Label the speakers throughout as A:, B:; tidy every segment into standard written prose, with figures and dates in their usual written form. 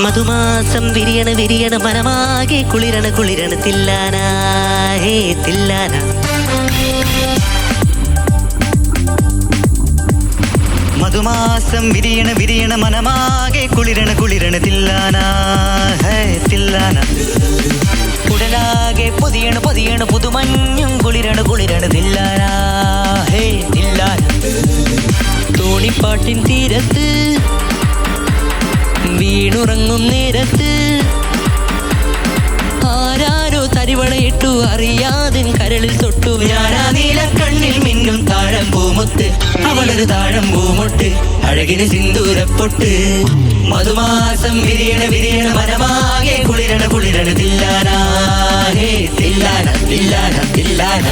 A: മധുമാസം വിരിയണ വിരിയണ മനമാകെ കുളിരണ കുളിരണ തില്ലാന ഹേ തില്ലാന. മധുമാസം വിരിയണ വിരിയണ മനമാകെ കുളിരണ കുളിരണ തില്ലാന ഹേ തില്ലാന. ഉടലാകെ പൊതിയണ പൊതിയണ പുതുമഞ്ഞും കുളിരണ കുളിരണ തില്ലാന ഹേ തില്ലാന. തോണിപ്പാട്ടിൻ തീരത്ത് വീണുറങ്ങും നേരത്ത് ആരാരോ തരിവളയിട്ടു അറിയാതെ കരളിൽ തൊട്ടു ഞാനാ നീല കണ്ണിൽ മിന്നും താഴം പൂമുത്ത്. അവളൊരു താഴം പൂമുട്ട് അഴകിന് സിന്ദൂരപ്പൊട്ട്. മധുമാസം വിരിയണ വിരിയണ മനമാകെ കുളിരണ കുളിരണ തില്ലാന ഹേ തില്ലാന തില്ലാന തില്ലാന.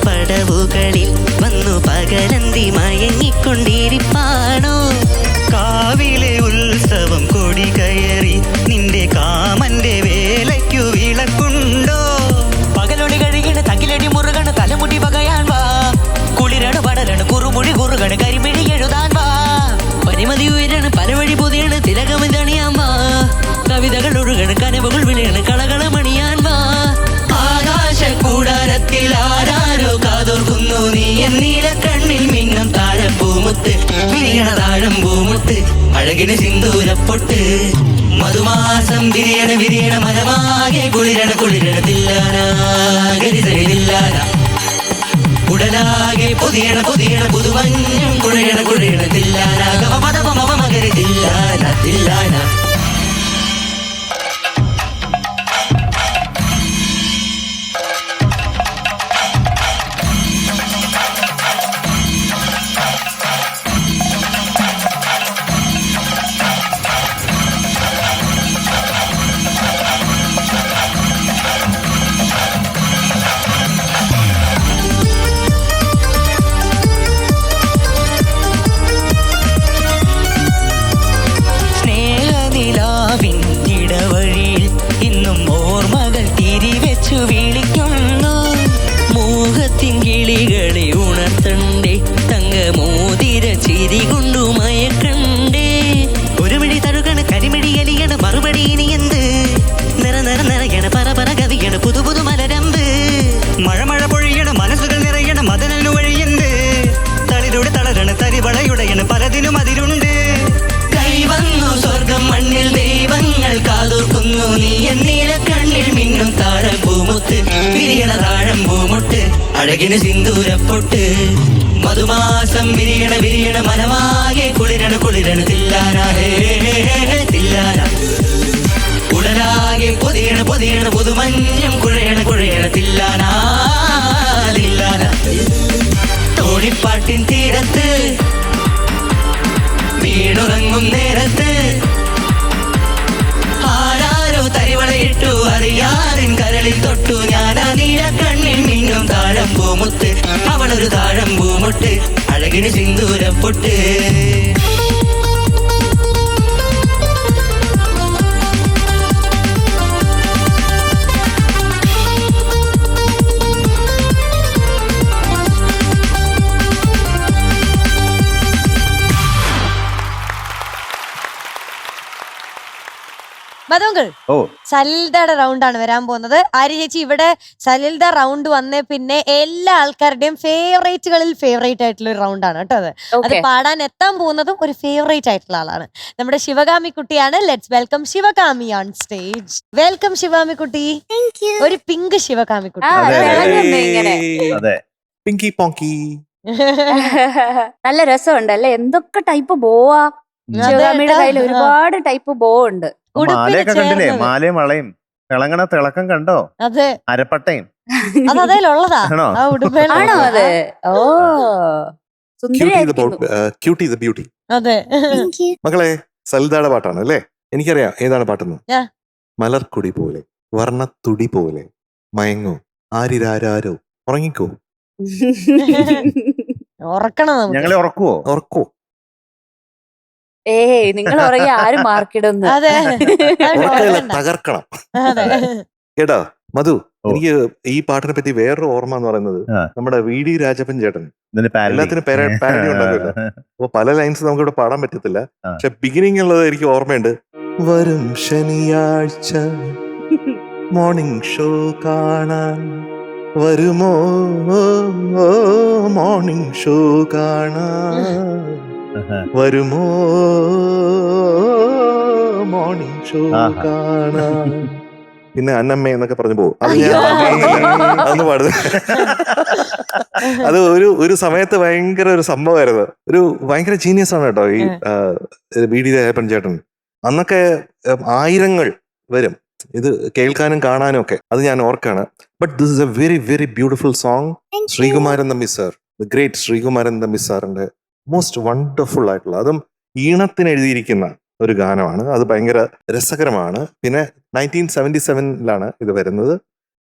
A: പടവുകളിൽ വന്നു പകലന്തി മയങ്ങിക്കൊണ്ടിരിപ്പാണോ? കാവിലെ ഉത്സവം കൊടി കയറി നിന്റെ കാമന്റെ വേലയ്ക്കു വിളക്കുണ്ടോ? പകലൊടി കഴിയണ തകിലടി മുറുകണ തലമുടി പകയാൻ വാ. കുളിരണ പടരണ കുറുമുടി കുറുകണ കരിമിഴി എഴുതാൻ വാ. പരിമതി ഉയരണ പലവഴി പുതിയണ തിലകമിതണിയാൻ വാ. കവിതകൾ ഒഴുകണ കനവുകൾ വിളിയണ കളകളമണിയാൻ വാ. കൂടാരത്തിൽ ആരാരോ കാതോർക്കുന്നു നീ എന്നീല കണ്ണിൽ മിന്നും താഴം പൂമുത്ത്. വിരിയണ താഴം പൂമുട്ട് അഴകിന് സിന്ദൂരപ്പൊട്ട്. മധുമാസം വിരിയണ വിരിയണ മനമാകെ കുളിരണ കുളിരണ തില്ലാന ഗരിസരില്ലാന. ഉടലാകെ പൊതിയണ പൊതിയണ പുതുമഞ്ഞും കുഴയണ കുഴയണ തില്ലാന ഗമപദമമഗരി തില്ലാന തില്ലാന. കിളികളെ ഉണർത്തണ്ടേ തങ്കമോതിര ചിരി കൊണ്ടു മയക്കണ്ടേ. ഒരു മിഴി തഴുകണ കരിമിഴി എലിയണ മറുപടി ഇനി എന്ത്? നിറ നിറ നിറയണ പറ പറ കവിയണ പുതു പുതു മലരമ്പ്. മഴ മഴ പൊഴിയണ മനസ്സുകൾ നിറയണ മദനു വഴിയെന്ത്? തളിരുടെ തളരണ തരിവളയുടയണ പലതിനും അതിരുണ്ട്. കൈവന്നു സ്വർഗം മണ്ണിൽ ദൈവങ്ങൾ കാതോർക്കുന്നു നീ എന്നീല കണ്ണിൽ മിന്നും താഴം പൂമുത്ത്. വിരിയണ താഴം പൂമുട്ട് അഴകിന് സിന്ദൂരപ്പൊട്ട്. മധുമാസം വിരിയണ വിരിയണ മനമാകെ കുളിരണ കുളിരണ തില്ലാന ഹേ തില്ലാന. ഉടലാകെ പൊതിയണ പൊതിയണ പുതുമഞ്ഞും കുഴയണ കുഴയണ തില്ലാന തില്ലാന. തോണിപ്പാട്ടിൻ തീരത്ത് വീണുറങ്ങും നേരത്ത് ആരാരോ തരിവളയിട്ടു അറിയാറിൻ കരളിൽ തൊട്ടു ഞാനാ നീല കണ്ണിൽ മിന്നും താഴം പൂമുത്ത്. അവളൊരു താഴം പൂമുട്ട് അഴകിന് സിന്ദൂരപ്പൊട്ട്.
B: മധുങ്കൾ, സലിൽദയുടെ റൗണ്ടാണ് വരാൻ പോകുന്നത്. ആര്യ ചേച്ചി, ഇവിടെ സലിൽദ റൗണ്ട് വന്നേ പിന്നെ എല്ലാ ആൾക്കാരുടെയും ഫേവറേറ്റുകളിൽ ഫേവറേറ്റ് ആയിട്ടുള്ള ഒരു റൗണ്ടാണ് കേട്ടോ അത്. അത് പാടാൻ എത്താൻ പോകുന്നതും ഒരു ഫേവറേറ്റ് ആയിട്ടുള്ള ആളാണ്. നമ്മുടെ ശിവകാമി കുട്ടിയാണ്. Let's welcome Sivakami on stage. Welcome Sivakami കുട്ടി. ഒരു പിങ്ക് ശിവകാമി കുട്ടി.
C: നല്ല രസമുണ്ടല്ലേ? എന്തൊക്കെ ടൈപ്പ് ബോവാ ശിവകാമിയുടെ കയ്യിൽ. ഒരുപാട് ടൈപ്പ് ബോ ഉണ്ട്.
D: മാലയൊക്കെ കണ്ടില്ലേ? മാലയും വളയും തിളങ്ങണ തിളക്കം കണ്ടോ?
B: അതെ,
D: അരപ്പട്ടയും
B: അതേലുള്ളതാ.
C: ആണോ അത്? ഓ,
E: അതെ
D: മക്കളെ, സലിൽദയുടെ പാട്ടാണ് അല്ലേ?
E: എനിക്കറിയാം ഏതാണ് പാട്ടെന്ന്.
B: ആ.
E: മലർക്കൊടി പോലെ വർണ്ണത്തുടി പോലെ മയങ്ങോ ആരിരാരോ ഉറങ്ങിക്കോ.
B: ഉറക്കണം നമുക്ക്.
D: ഞങ്ങളെ ഉറക്കുവോ?
E: ഉറക്കോ.
C: ഏയ് നിങ്ങൾ ഉറങ്ങി ആരും മാർക്കിടുന്നു.
B: അതെ
E: ഉറക്കല്ല, തകർക്കണം
B: അതെ.
E: കേട്ടോ മധു.
D: ഓ.
E: എനിക്ക് ഈ പാട്ടിനെ പറ്റി വേറൊരു ഓർമ്മ എന്ന് പറയുന്നത്
D: ആ.
E: നമ്മുടെ VD രാജപ്പൻ ചേട്ടൻ
D: ഇതിന് parody.
E: എല്ലാത്തിനും പാരഡി ഉണ്ടാക്കുമല്ലോ. അപ്പൊ പല ലൈൻസ് നമുക്ക് ഇവിടെ പാടാൻ പറ്റത്തില്ല.
D: ആ.
E: പക്ഷെ ബിഗിനിങ് ഉള്ളത് എനിക്ക് ഓർമ്മയുണ്ട്. വരും ശനിയാഴ്ച മോർണിംഗ് ഷോ കാണാൻ വരുമോ മോർണിംഗ് ഷോ കാണാൻ വരുമോ മോർണിംഗ് ഷോ
D: ആഹാ.
E: കാണാൻ. പിന്നെ അന്നമ്മ എന്നൊക്കെ പറഞ്ഞു പോകും. അത്
C: അയ്യോ.
E: അതൊന്ന് പാടുന്നത്. അത് ഒരു സമയത്ത് ഭയങ്കര ഒരു സംഭവമായിരുന്നു. ഒരു ഭയങ്കര ജീനിയസ് ആണ് കേട്ടോ ഈ VD രാജപ്പൻ ചേട്ടൻ. അന്നൊക്കെ ആയിരങ്ങൾ വരും ഇത് കേൾക്കാനും കാണാനും ഒക്കെ. അത് ഞാൻ ഓർക്കാണ്. But this is a very very beautiful song. Sreekumaran Thampi sir, the great Sreekumaran Thampi സാറിന്റെ മോസ്റ്റ് വണ്ടർഫുൾ ആയിട്ടുള്ള, അതും ഈണത്തിന് എഴുതിയിരിക്കുന്ന ഒരു ഗാനമാണ്. അത് ഭയങ്കര രസകരമാണ്. പിന്നെ 1977 ഇത് വരുന്നത്.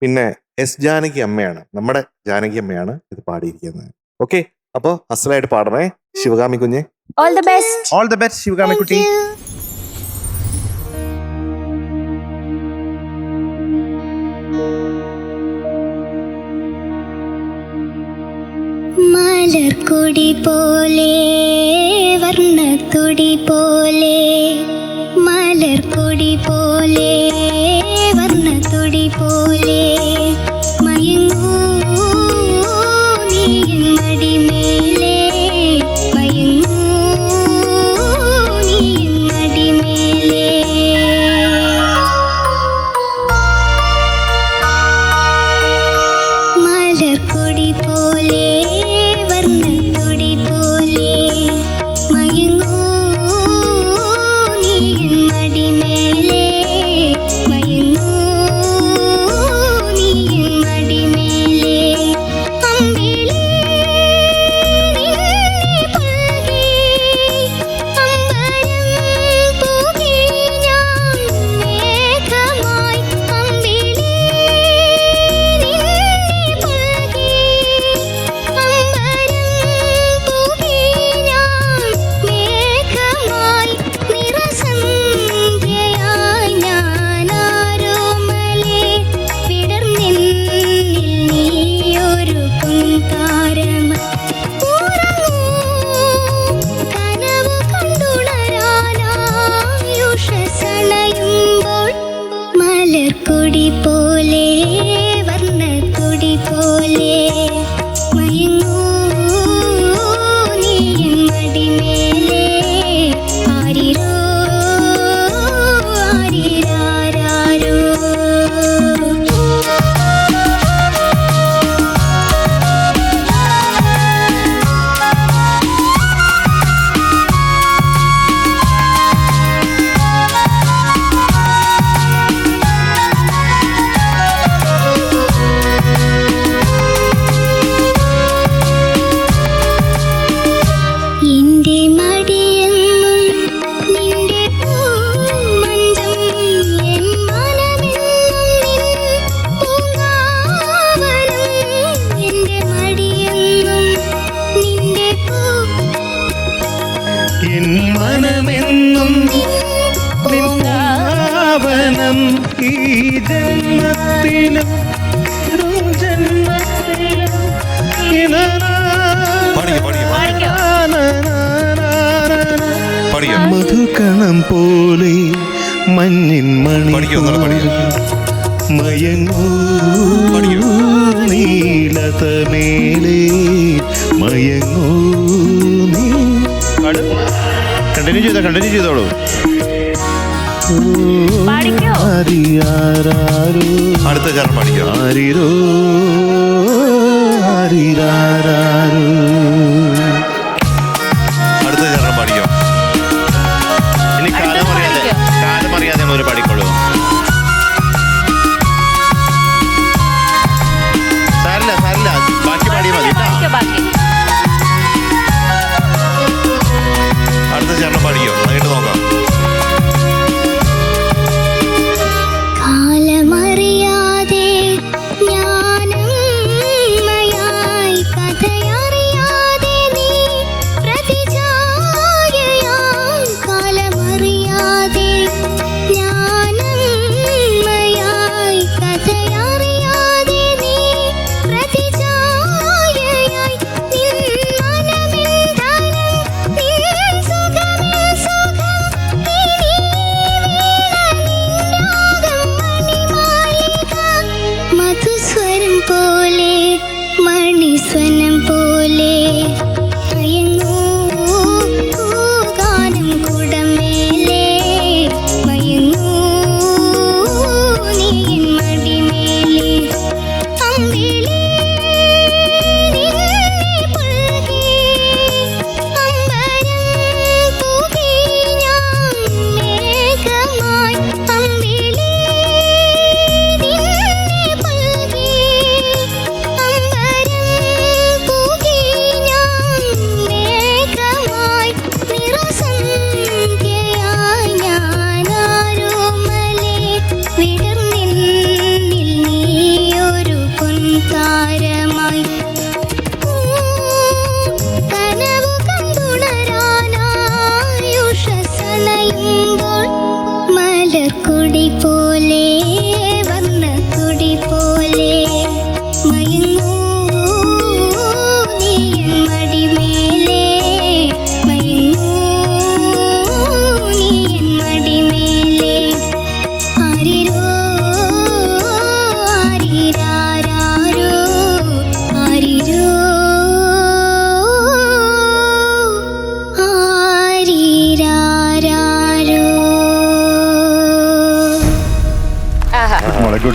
E: പിന്നെ S. ജാനകി അമ്മയാണ്, നമ്മുടെ ജാനകി അമ്മയാണ് ഇത് പാടിയിരിക്കുന്നത്. ഓക്കെ, അപ്പൊ അസലായിട്ട് പാടണേ ശിവകാമി കുഞ്ഞെ.
C: All the best.
D: All the best Sivakami കുട്ടി.
F: മലർക്കൊടി പോലെ വർണ്ണക്കൊടി പോലെ മലർക്കൊടി പോലെ വർണ്ണക്കൊടി പോലെ മയങ്ങൂ നീ മടിമേലെ മയങ്ങൂ നീ മടിമേലെ മലർക്കൊടി പോലെ വർണ്ണക്കൊടി പോലെ മയങ്ങൂ നീ മടിമേലെ മയങ്ങൂ നീ മടിമേലെ അമ്പിളി നിന്നെ പുൽകി അമ്പരം പൂകി ഞാൻ മേഘമായി അമ്പിളി നിന്നെ പുൽകി അമ്പരം പൂകി ഞാൻ മേഘമായി നിറസന്ധ്യയായി ഞാനാരോമലേ വിടർന്നെന്നിൽ നീയൊരു പൊൻതാരമായി ഉറങ്ങൂ കനവു കണ്ടുണരാനായുഷസണയുമ്പോൾ മലർക്കൊടി പോലെ വർണ്ണക്കൊടി പോലെ മയങ്ങൂ നീ മടിമേലെ ആരിരോ ആരിരാരോ. എന്റെ മടിയെന്നും നിന്റെ പൂമഞ്ചം എൻ മനമെന്നും നിൻ പൂങ്കാവനം എന്റെ മടിയെന്നും നിന്റെ
G: എൻ മനമെന്നും നിന്നാവനം ഈ ജന്മത്തിലും ജന്മത്തിലും മധുകണം പോലെ മഞ്ഞിൻ മണി മയങ്ങൂ നീലതമേലേ മയങ്ങൂ നീ.
D: കണ്ടിന്യൂ ചെയ്തോളൂ.
E: ആരിരാരോ
D: അടുത്ത ചരണം പാടിക്കോ.
E: ആരിരോ ആരിരാരോ.
D: അടുത്ത ചരണം പാടിക്കോ. ഇനി കാലം അറിയാതെ ഒരു പാടിക്കോളൂ. സാരില്ല ബാക്കി പാടിയാൽ മതി കേട്ടോ. അടുത്ത ചരണം പാടിക്കോ, എന്നിട്ട് നോക്കാം.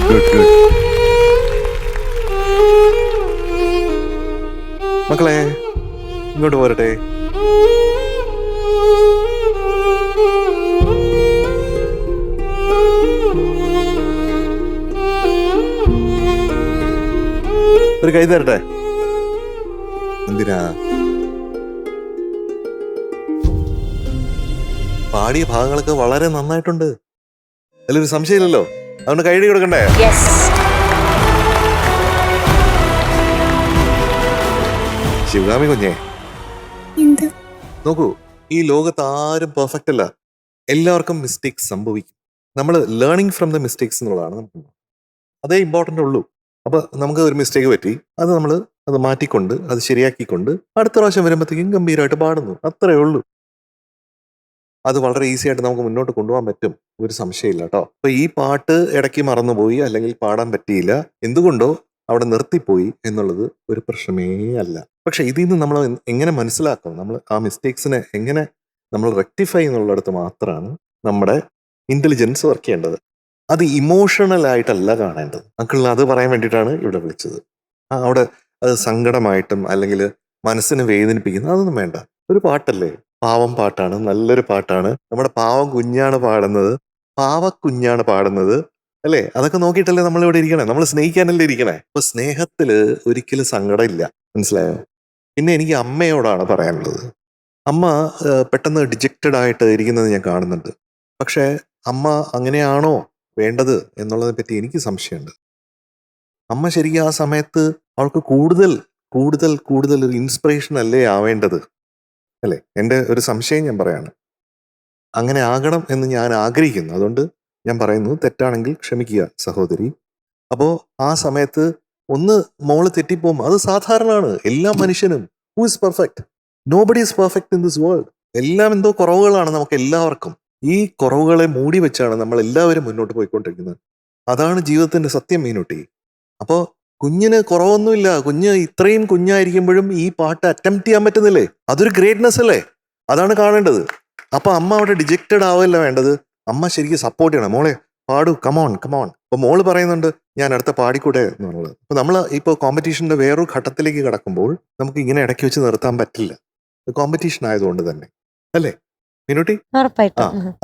E: Good good. മക്കളെ ഇങ്ങോട്ട് പോരട്ടെ. ഒരു കൈ തരട്ടെ. എന്തിനാ? പാടിയ ഭാഗങ്ങളൊക്കെ വളരെ നന്നായിട്ടുണ്ട്, അതിലൊരു സംശയമില്ലല്ലോ. അതുകൊണ്ട് കൈയടി കൊടുക്കണ്ടേ?
C: യെസ്.
E: ശിവഗാമി കുഞ്ഞേ,
F: എന്ത്?
E: നോക്കൂ, ഈ ലോകത്ത് ആരും പെർഫെക്റ്റ് അല്ല. എല്ലാവർക്കും മിസ്റ്റേക്സ് സംഭവിക്കും. നമ്മൾ ലേണിംഗ് ഫ്രം ദ മിസ്റ്റേക്സ് എന്നുള്ളതാണ് നമുക്ക് അതേ ഇമ്പോർട്ടൻ്റ് ഉള്ളൂ. അപ്പൊ നമുക്ക് ഒരു മിസ്റ്റേക്ക് പറ്റി, അത് മാറ്റിക്കൊണ്ട് അത് ശരിയാക്കിക്കൊണ്ട് അടുത്ത പ്രാവശ്യം വരുമ്പോഴത്തേക്കും ഗംഭീരമായിട്ട് പാടുന്നു, അത്രേ ഉള്ളൂ. അത് വളരെ ഈസി ആയിട്ട് നമുക്ക് മുന്നോട്ട് കൊണ്ടുപോകാൻ പറ്റും, ഒരു സംശയമില്ല കേട്ടോ. അപ്പൊ ഈ പാട്ട് ഇടയ്ക്ക് മറന്നുപോയി അല്ലെങ്കിൽ പാടാൻ പറ്റിയില്ല, എന്തുകൊണ്ടോ അവിടെ നിർത്തിപ്പോയി എന്നുള്ളത് ഒരു പ്രശ്നമേ അല്ല. പക്ഷെ ഇതിൽ നിന്ന് നമ്മൾ എങ്ങനെ മനസ്സിലാക്കും, നമ്മൾ ആ മിസ്റ്റേക്സിനെ എങ്ങനെ നമ്മൾ റെക്ടിഫൈ എന്നുള്ളിടത്ത് മാത്രമാണ് നമ്മുടെ ഇന്റലിജൻസ് വർക്ക് ചെയ്യേണ്ടത്. അത് ഇമോഷണൽ ആയിട്ടല്ല കാണേണ്ടത്. അങ്കിളിന് അത് പറയാൻ വേണ്ടിയിട്ടാണ് ഇവിടെ വിളിച്ചത്. അവിടെ അത് സങ്കടമായിട്ടും അല്ലെങ്കിൽ മനസ്സിനെ വേദനിപ്പിക്കുന്ന അതൊന്നും വേണ്ട. ഒരു പാട്ടല്ലേ, പാവം പാട്ടാണ്, നല്ലൊരു പാട്ടാണ്. നമ്മുടെ പാവം കുഞ്ഞാണ് പാടുന്നത്, പാവക്കുഞ്ഞാണ് പാടുന്നത് അല്ലേ? അതൊക്കെ നോക്കിയിട്ടല്ലേ നമ്മൾ ഇവിടെ ഇരിക്കണേ, നമ്മൾ സ്നേഹിക്കാനല്ലേ ഇരിക്കണേ. അപ്പൊ സ്നേഹത്തില് ഒരിക്കലും സങ്കടം ഇല്ല, മനസ്സിലായോ? പിന്നെ എനിക്ക് അമ്മയോടാണ് പറയാനുള്ളത്. അമ്മ പെട്ടെന്ന് ഡിജക്റ്റഡ് ആയിട്ട് ഇരിക്കുന്നത് ഞാൻ കാണുന്നുണ്ട്. പക്ഷെ അമ്മ അങ്ങനെയാണോ വേണ്ടത് എന്നുള്ളതിനെ പറ്റി എനിക്ക് സംശയമുണ്ട്. അമ്മ ശരിക്കും ആ സമയത്ത് അവൾക്ക് കൂടുതൽ കൂടുതൽ കൂടുതൽ ഒരു ഇൻസ്പിറേഷൻ അല്ലേ ആവേണ്ടത്, അല്ലേ? എൻ്റെ ഒരു സംശയം ഞാൻ പറയാണ്. അങ്ങനെ ആകണം എന്ന് ഞാൻ ആഗ്രഹിക്കുന്നു. അതുകൊണ്ട് ഞാൻ പറയുന്നു, തെറ്റാണെങ്കിൽ ക്ഷമിക്കുക സഹോദരി. അപ്പോൾ ആ സമയത്ത് ഒന്ന് മോള് തെറ്റിപ്പോകും, അത് സാധാരണമാണ്. എല്ലാ മനുഷ്യനും who is perfect? Nobody is perfect in this world. എല്ലാം എന്തോ കുറവുകളാണ് നമുക്ക് എല്ലാവർക്കും. ഈ കുറവുകളെ മൂടി വെച്ചാണ് നമ്മൾ എല്ലാവരും മുന്നോട്ട് പോയിക്കൊണ്ടിരിക്കുന്നത്. അതാണ് ജീവിതത്തിന്റെ സത്യം, മീനുട്ടി. അപ്പോൾ കുഞ്ഞിന് കുറവൊന്നുമില്ല. കുഞ്ഞ് ഇത്രയും കുഞ്ഞായിരിക്കുമ്പോഴും ഈ പാട്ട് അറ്റംപ്റ്റ് ചെയ്യാൻ പറ്റുന്നില്ലേ? അതൊരു ഗ്രേറ്റ്നെസ് അല്ലേ? അതാണ് കാണേണ്ടത്. അപ്പൊ അമ്മ അവിടെ ഡിജക്റ്റഡ് ആവല്ല വേണ്ടത്. അമ്മ ശരിക്കും സപ്പോർട്ട് ചെയ്യണം. മോളെ പാടു, കമോൺ കമോൺ. അപ്പൊ മോള് പറയുന്നുണ്ട് ഞാൻ അടുത്ത പാടിക്കൂടെ എന്നുള്ളത്. അപ്പൊ നമ്മൾ ഇപ്പോൾ കോമ്പറ്റീഷന്റെ വേറൊരു ഘട്ടത്തിലേക്ക് കടക്കുമ്പോൾ നമുക്ക് ഇങ്ങനെ ഇടയ്ക്ക് വെച്ച് നിർത്താൻ പറ്റില്ല, കോമ്പറ്റീഷൻ ആയതുകൊണ്ട് തന്നെ, അല്ലേ മീനുട്ടി?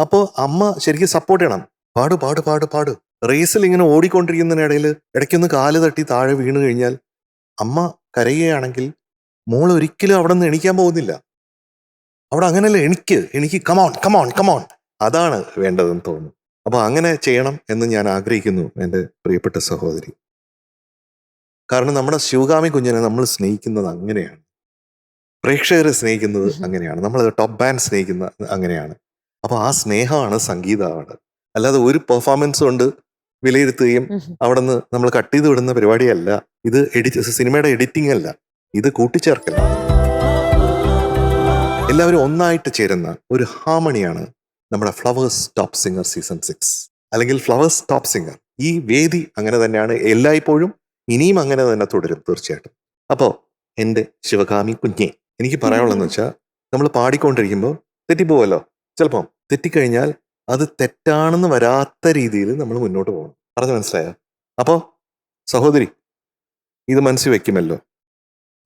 E: അപ്പോ അമ്മ ശരിക്കും സപ്പോർട്ട് ചെയ്യണം. പാടു പാടു പാടു പാടു. റേസിൽ ഇങ്ങനെ ഓടിക്കൊണ്ടിരിക്കുന്നതിനിടയിൽ ഇടയ്ക്കൊന്ന് കാല് തട്ടി താഴെ വീണ് കഴിഞ്ഞാൽ അമ്മ കരയുകയാണെങ്കിൽ മോൾ ഒരിക്കലും അവിടെ നിന്ന് എണീക്കാൻ പോകുന്നില്ല. അവിടെ അങ്ങനെയല്ല, എനിക്ക് കമോൺ കമോൺ കമോൺ, അതാണ് വേണ്ടതെന്ന് തോന്നുന്നു. അപ്പൊ അങ്ങനെ ചെയ്യണം എന്ന് ഞാൻ ആഗ്രഹിക്കുന്നു എൻ്റെ പ്രിയപ്പെട്ട സഹോദരി. കാരണം നമ്മുടെ ശിവഗാമി കുഞ്ഞിനെ നമ്മൾ സ്നേഹിക്കുന്നത് അങ്ങനെയാണ്, പ്രേക്ഷകരെ സ്നേഹിക്കുന്നത് അങ്ങനെയാണ്, നമ്മൾ ടോപ്പ് ബാൻഡ് സ്നേഹിക്കുന്നത് അങ്ങനെയാണ്. അപ്പൊ ആ സ്നേഹമാണ് സംഗീതമാണ്. അല്ലാതെ ഒരു പെർഫോമൻസ് കൊണ്ട് വിലയിരുത്തുകയും അവിടെ നിന്ന് നമ്മൾ കട്ട് ചെയ്ത് വിടുന്ന പരിപാടിയല്ല ഇത്. സിനിമയുടെ എഡിറ്റിംഗ് അല്ല, ഇത് കൂട്ടിച്ചേർക്കൽ. എല്ലാവരും ഒന്നായിട്ട് ചേരുന്ന ഒരു ഹാർമണിയാണ് നമ്മുടെ ഫ്ലവേഴ്സ് ടോപ്പ് സിംഗർ സീസൺ 6 അല്ലെങ്കിൽ ഫ്ലവേഴ്സ് ടോപ്പ് സിംഗർ. ഈ വേദി അങ്ങനെ തന്നെയാണ് എല്ലായ്പ്പോഴും, ഇനിയും അങ്ങനെ തന്നെ തുടരും തീർച്ചയായിട്ടും. അപ്പോ എൻ്റെ ശിവഗാമി കുഞ്ഞെ, എനിക്ക് പറയാനുള്ളതെന്ന് വെച്ചാൽ നമ്മൾ പാടിക്കൊണ്ടിരിക്കുമ്പോൾ തെറ്റിപ്പോവല്ലോ. ചിലപ്പോൾ തെറ്റിക്കഴിഞ്ഞാൽ അത് തെറ്റാണെന്ന് വരാത്ത രീതിയിൽ നമ്മൾ മുന്നോട്ട് പോകണം. പറഞ്ഞു മനസ്സിലായോ? അപ്പോൾ സഹോദരി ഇത് മനസ്സിൽ വെക്കുമല്ലോ.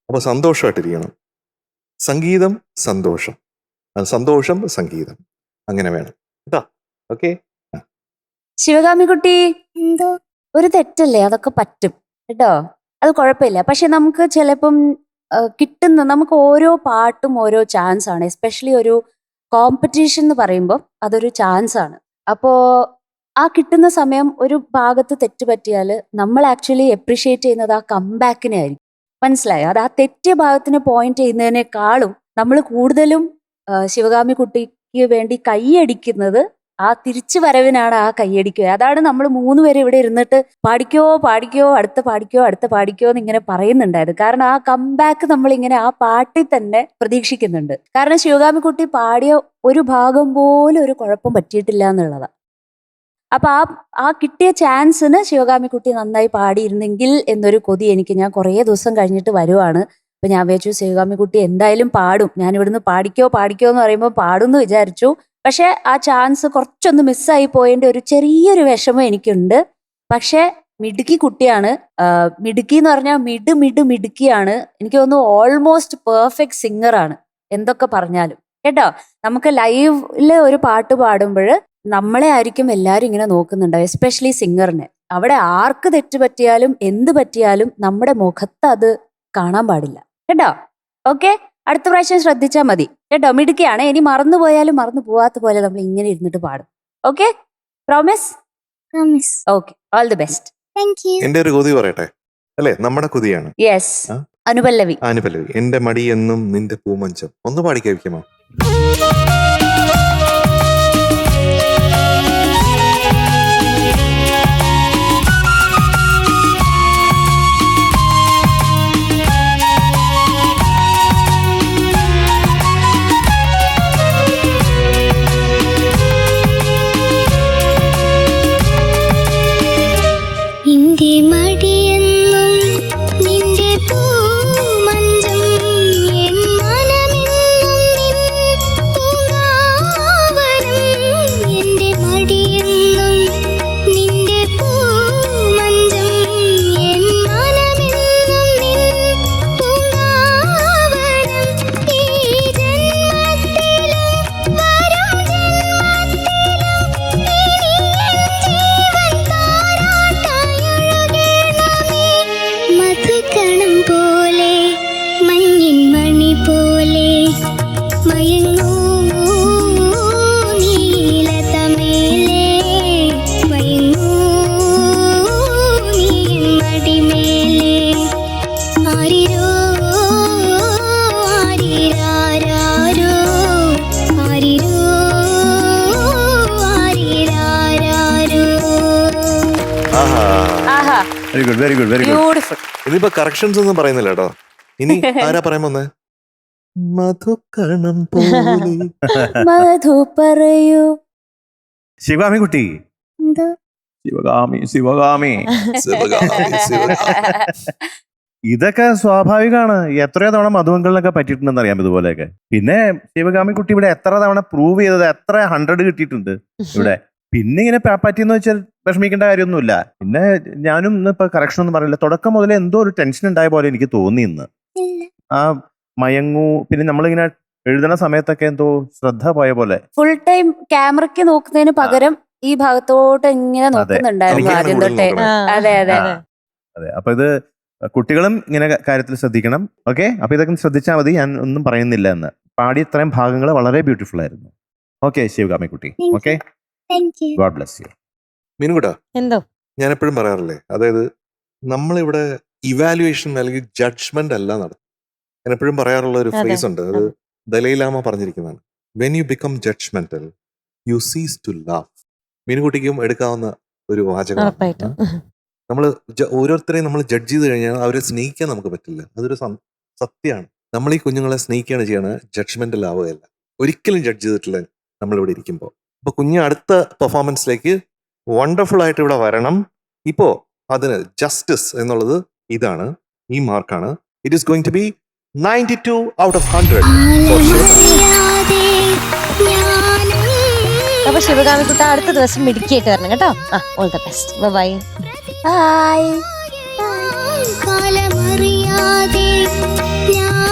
E: അപ്പോൾ സന്തോഷമായിട്ടിരിക്കണം. സംഗീതം സന്തോഷം, സന്തോഷം സംഗീതം, അങ്ങനെ വേണം കേട്ടോ. ഓക്കെ.
C: ശിവഗാമിക്കുട്ടി,
F: എന്തോ?
C: ഒരു തെറ്റല്ലേ, അതൊക്കെ പറ്റും കേട്ടോ, അത് കുഴപ്പമില്ല. പക്ഷെ നമുക്ക് ചിലപ്പം നമുക്ക് ഓരോ പാട്ടും ഓരോ ചാൻസ് ആണ്. എസ്പെഷ്യലി ഒരു കോമ്പറ്റീഷൻ എന്ന് പറയുമ്പോൾ അതൊരു ചാൻസ് ആണ്. അപ്പോ ആ കിട്ടുന്ന സമയം ഒരു ഭാഗത്ത് തെറ്റ് പറ്റിയാൽ നമ്മൾ ആക്ച്വലി അപ്രീഷിയേറ്റ് ചെയ്യുന്നത് ആ കംബാക്കിനെ ആയിരിക്കും. മനസ്സിലായോ? അത് ആ തെറ്റിയ ഭാഗത്തിന് പോയിന്റ് ചെയ്യുന്നതിനേക്കാളും നമ്മൾ കൂടുതലും ശിവഗാമി കുട്ടിക്ക് വേണ്ടി കൈയടിക്കുന്നത് ആ തിരിച്ചു വരവിനാണ്. ആ കൈയടിക്കുക, അതാണ് നമ്മൾ 3 പേര് ഇവിടെ ഇരുന്നിട്ട് പാടിക്കോ പാടിക്കോ അടുത്ത പാടിക്കോ അടുത്ത പാടിക്കോ എന്ന് ഇങ്ങനെ പറയുന്നുണ്ടായത്. കാരണം ആ കംബാക്ക് നമ്മളിങ്ങനെ ആ പാട്ടിൽ തന്നെ പ്രതീക്ഷിക്കുന്നുണ്ട്. കാരണം ശിവഗാമി കുട്ടി പാടിയ ഒരു ഭാഗം പോലും ഒരു കുഴപ്പം പറ്റിയിട്ടില്ല എന്നുള്ളതാണ്. അപ്പൊ ആ കിട്ടിയ ചാൻസിന് ശിവഗാമി കുട്ടി നന്നായി പാടിയിരുന്നെങ്കിൽ എന്നൊരു കൊതി ഞാൻ കുറേ ദിവസം കഴിഞ്ഞിട്ട് വരുവാണ്. അപ്പൊ ഞാൻ വിചാരിച്ചു ശിവഗാമി കുട്ടി എന്തായാലും പാടും, ഞാൻ ഇവിടുന്ന് പാടിക്കോ പാടിക്കോ എന്ന് പറയുമ്പോൾ പാടും എന്ന് വിചാരിച്ചു. പക്ഷെ ആ ചാൻസ് കുറച്ചൊന്ന് മിസ്സായി പോയതിന്റെ ഒരു ചെറിയൊരു വിഷമം എനിക്കുണ്ട്. പക്ഷെ മിടുക്കി കുട്ടിയാണ്. മിടുക്കി എന്ന് പറഞ്ഞാൽ മിടുക്കിയാണ്. എനിക്ക് തോന്നുന്നു ഓൾമോസ്റ്റ് പെർഫെക്റ്റ് സിംഗറാണ് എന്തൊക്കെ പറഞ്ഞാലും കേട്ടോ. നമുക്ക് ലൈവില് ഒരു പാട്ട് പാടുമ്പോൾ നമ്മളെ ആയിരിക്കും എല്ലാവരും ഇങ്ങനെ നോക്കുന്നുണ്ടാവും, എസ്പെഷ്യലി സിംഗറിനെ. അവിടെ ആർക്ക് തെറ്റ് പറ്റിയാലും എന്ത് പറ്റിയാലും നമ്മുടെ മുഖത്ത് അത് കാണാൻ പാടില്ല കേട്ടോ. ഓക്കെ, അടുത്ത പ്രാവശ്യം ശ്രദ്ധിച്ചാൽ മതി കേട്ടോ. മിടുക്കിയാണ്. ഇനി മറന്നു പോയാലും മറന്നു പോവാത്ത പോലെ നമ്മൾ ഇങ്ങനെ ഇരുന്നിട്ട് പാടും. Okay, promise?
F: Promise.
C: Okay, all the best.
F: Thank you.
E: എന്റെ ഒരു കൊതി പറയട്ടെ, അല്ലെ? നമ്മുടെ കൊതിയാണ്.
C: യെസ്,
E: ആ?
C: അനുപല്ലവി.
E: അനുപല്ലവി. എന്റെ മടി എന്നും നിന്റെ പൂമഞ്ചം. ഒന്ന് പാടി കേൾക്കുമോ?
F: നിന്റെ മടിയെന്നും നിന്റെ പൂമഞ്ചം എൻ മനമെന്നും നിൻ പൂങ്കാവനം. എന്റെ മടിയെന്നും നിന്റെ പൂമഞ്ചം എൻ മനമെന്നും നിൻ പൂങ്കാവനം. ഈ ജന്മത്തിലും വരും ജന്മത്തിലും ഇനി എൻ ജീവൻ താരാട്ടായൊഴുകണമേ. മധുകണം പോലെ മഞ്ഞിൻ മണി പോലെ മയങ്ങൂ നീലതമേലെ, മയങ്ങൂ നീ മടിമേലെ. ആരിരോ ആരിരാരാരോ, ആരിരോ ആരിരാരാരോ.
E: ആഹാ,
C: ആഹാ,
D: very good very good very good.
C: Beautiful.
E: ഇതിപ്പോ കറക്ഷൻസ് ഒന്നും പറയുന്നില്ല കേട്ടോ. ഇനി ആരാ പറയാൻ വന്നേ? മധുകണം പോലെ.
C: മധു പറയൂ.
D: ശിവകാമി കുട്ടി,
F: എന്തോ
D: ശിവകാമി ശിവകാമി.
E: ശിവകാമി, ശിവകാമി.
D: ഇതൊക്കെ സ്വാഭാവികമാണ്. എത്രയോ തവണ മധുവങ്കളിലൊക്കെ പറ്റിയിട്ടുണ്ടെന്ന് അറിയാം ഇതുപോലെയൊക്കെ. പിന്നെ ശിവകാമി കുട്ടി ഇവിടെ എത്ര തവണ പ്രൂവ് ചെയ്തത്, എത്ര 100 കിട്ടിയിട്ടുണ്ട് ഇവിടെ. പിന്നെ ഇങ്ങനെ പറ്റിയെന്ന് വെച്ചാൽ വിഷമിക്കേണ്ട കാര്യമൊന്നുമില്ല. പിന്നെ ഞാനും ഇപ്പൊ കറക്ഷൻ ഒന്നും പറയില്ല. തുടക്കം മുതലേ എന്തോ ഒരു ടെൻഷൻ ഉണ്ടായ പോലെ എനിക്ക് തോന്നി ഇന്ന്.
F: ഇല്ല.
D: ആ മയങ്ങൂ, പിന്നെ നമ്മളിങ്ങനെ എഴുതണ സമയത്തൊക്കെ എന്തോ ശ്രദ്ധ പോയ പോലെ.
C: ഫുൾ ടൈം ക്യാമറയ്ക്ക് നോക്കുന്നതിന് പകരം ഈ ഭാഗത്തോട്ട് ഇങ്ങനെ നോക്കുന്നുണ്ടായിരുന്നു
E: എനിക്കാണ്
C: ആദ്യം
E: കൂടുതൽ
C: തൊട്ടേ.
E: നോക്കുന്നത്.
C: അതെ അതെ.
D: അതെ, അപ്പൊ ഇത് കുട്ടികളും ഇങ്ങനെ കാര്യത്തിൽ ശ്രദ്ധിക്കണം. ഓക്കെ, അപ്പൊ ഇതൊക്കെ ശ്രദ്ധിച്ചാൽ മതി. ഞാൻ ഒന്നും പറയുന്നില്ല എന്ന്. പാടി ഇത്രയും ഭാഗങ്ങൾ വളരെ ബ്യൂട്ടിഫുൾ ആയിരുന്നു. ഓക്കെ ശിവകാമി കുട്ടി, okay,
F: Thank you.
D: God bless you.
E: മീനുകുട്ടാ,
B: എന്തോ
E: ഞാൻ എപ്പോഴും പറയാറില്ലേ, അതായത് നമ്മളിവിടെ ഇവാലുവേഷൻ അല്ലെങ്കിൽ ജഡ്ജ്മെന്റ് അല്ല നടത്തും. ഞാൻ എപ്പോഴും പറയാറുള്ള ഒരു
B: അതെ,
E: ഫ്രേസ് ഉണ്ട്. അത് ദലൈലാമ പറഞ്ഞിരിക്കുന്നതാണ്. When you become judgemental you cease to love. മീനുകുട്ടിക്കും എടുക്കാവുന്ന ഒരു വാചകമാണ്.
B: ഉറപ്പായിട്ടും.
E: നമ്മൾ ഓരോരുത്തരെയും നമ്മൾ ജഡ്ജ് ചെയ്ത് കഴിഞ്ഞാൽ അവരെ സ്നേഹിക്കാൻ നമുക്ക് പറ്റില്ല. അതൊരു സത്യമാണ്. നമ്മൾ ഈ കുഞ്ഞുങ്ങളെ സ്നേഹിക്കുകയാണ് ചെയ്യണത്, ജഡ്ജ്മെന്റൽ ആവുകയല്ല. ഒരിക്കലും ജഡ്ജ് ചെയ്തിട്ടില്ല നമ്മളിവിടെ ഇരിക്കുമ്പോൾ. അപ്പൊ കുഞ്ഞ് അടുത്ത പെർഫോമൻസിലേക്ക് വണ്ടർഫുൾ ആയിട്ട് ഇവിടെ വരണം. ഇപ്പോ അതിന് ജസ്റ്റിസ് എന്നുള്ളത് ഇതാണ്, ഈ മാർക്കാണ്. It is going to be 92 out of 100 for Sivakami.
F: ആലമറിയാതെ ഞാനും
B: അപ്പൊ ശിവകാമി കുട്ട അടുത്ത ദിവസം മിടുക്കിയായിട്ട് വരണം കേട്ടോ. All the best, bye.
C: Bye.
F: കാലമറിയാതെ ഞാൻ